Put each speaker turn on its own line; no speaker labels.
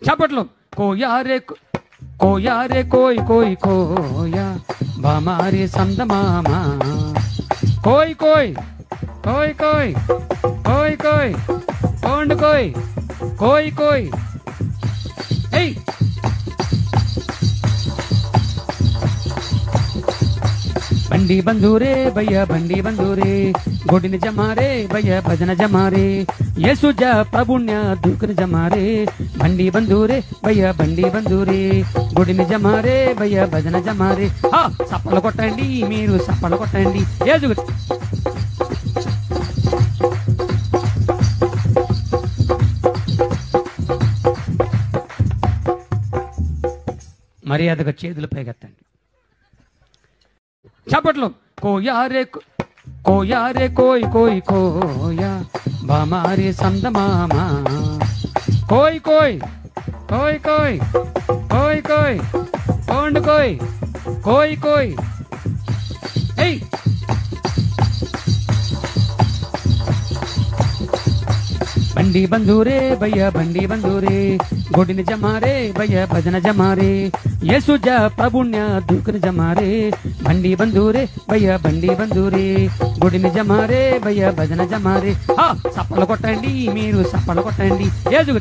చప్పట్లు. కోయా రే కోయ్ కోయ్ కోయా బామారి సందమామ కోయ్ కోయ్ కోయ్ కోయ్ కోయ్ కోయ్ కోండు కోయ్ కోయ్ కోయ్ ఏయ్ బండి బంధూరే భయ్య బండి బంధూరే गोडिन जमारे भैया भजन जमारे येसु जा प्रभुण्य दुखन जमारे बंडी बंधूरे भैया बंडी बंधूरे गोडिन जमारे भैया भजन जमारे हा सपल कोट्टंडी मीरू सपल कोट्टंडी येसु మర్యాదగా చేతులు పైకెత్తండి చప్పట్లు కోయా రే కోయ్ కోయ్ కోయా బామారి సందమామ కోయ్ కోయ్ కోయ్ కోయ్ కోయ్ కోయ్ కోండు కోయ్ కోయ్ కోయ్ ఏయ్ बंडी बंधूरे भैया बंडी बंधूरे गोडिन जमारे भैया भजन जमारे येसु जा प्रभुण्य दुखन जमारे बंडी बंधूरे भैया बंडी बंधूरे गोडिन जमारे भैया भजन जमारे हा सपल कोट्टंडी मीरू सपल कोट्टंडी येसु